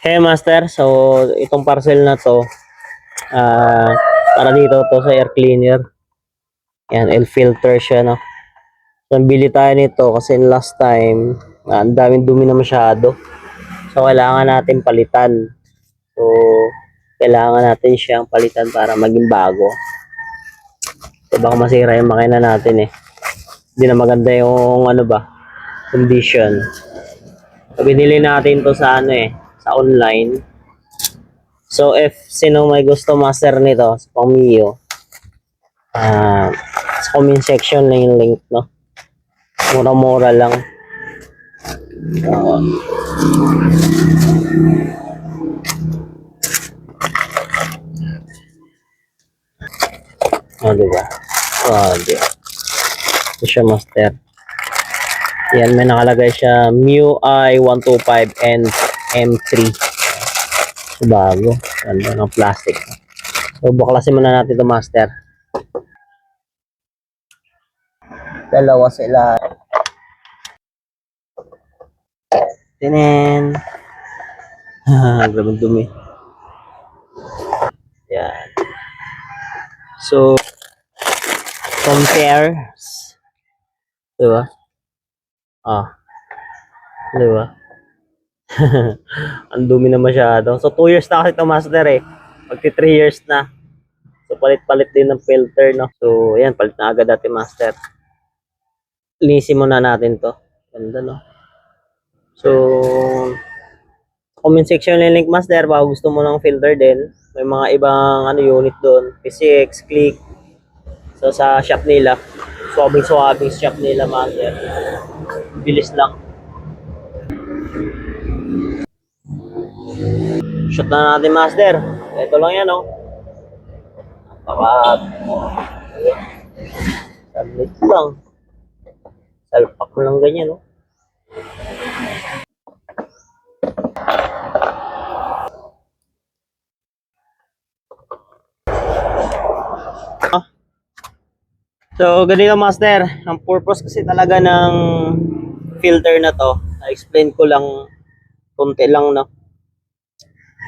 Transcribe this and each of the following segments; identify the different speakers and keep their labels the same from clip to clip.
Speaker 1: Hey Master, so itong parcel na to, ah para dito to sa air cleaner. Yan, air filter siya, no. So, bili tayo nito kasi last time, ang daming dumi na masyado. So, kailangan natin palitan. So, kailangan natin siyang palitan para maging bago. So, baka masira yung makina natin eh. Hindi na maganda yung ano ba, condition. So, binili natin to sa ano eh, sa online. So, if sino may gusto master nito sa Pamio, sa comment section na yung link, no? Mura-mura lang. Diba? Diba? Ito siya, master. Yan, may nakalagay siya MIUI 125 and M3. Bago. Ganda ng plastic. So, buklasin muna natin ito, master. Dalawa sila. Tinen. Grabe dumi. Yan. So, compares. Diba? Diba? Ang dumi na masyado. So, 2 years na kasi ito, master eh. Magti 3 years na. So, palit-palit din ng filter, no? So, ayan, palit na agad natin, master. Linisin muna natin to. Ganda, no? So, comment section yung link, master. Baka gusto mo ng filter din. May mga ibang unit doon. PCX, Click. So, sa shop nila. Swabing shop nila, master. Bilis lang. Shoot na natin, master. Ito lang yan, no? Saglit lang. Salpak mo lang ganyan, no? So, ganito, master. Ang purpose kasi talaga ng filter na to, na-explain ko lang konti lang, no?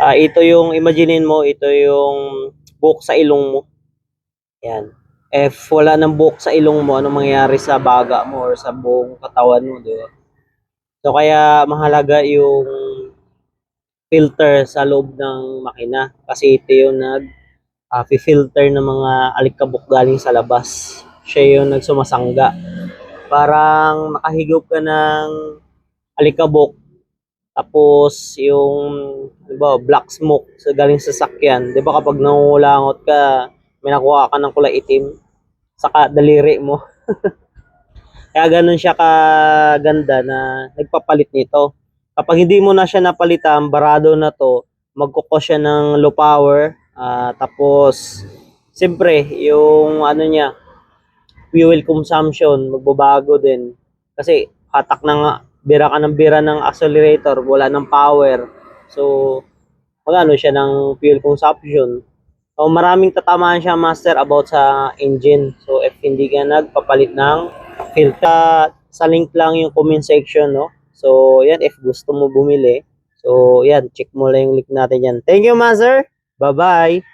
Speaker 1: Ito yung, imaginein mo, ito yung buhok sa ilong mo. Yan. If wala ng buhok sa ilong mo, ano mangyayari sa baga mo or sa buong katawan mo, di ba? So, kaya mahalaga yung filter sa loob ng makina. Kasi ito yung filter ng mga alikabok galing sa labas. Siya yung nagsumasangga. Parang nakahigop ka ng alikabok, tapos yung, di ba, black smoke galing sa sakyan. Di ba kapag nangungulangot ka, may nakuha ka ng kulay itim sa daliri mo. Kaya ganun siya kaganda na nagpapalit nito. Kapag hindi mo na siya napalitan, barado na to, magkukos siya ng low power. Tapos, siyempre, yung ano niya, fuel consumption, magbabago din. Kasi, hatak ng bira ka ng bira ng accelerator, wala ng power. So, magano siya ng fuel consumption. So, maraming tatamaan siya, master, about sa engine. So, if hindi ka nagpapalit ng filter, sa link lang yung comment section, no? So, yan, if gusto mo bumili. So, yan, check mo lang yung link natin yan. Thank you, master. Bye-bye.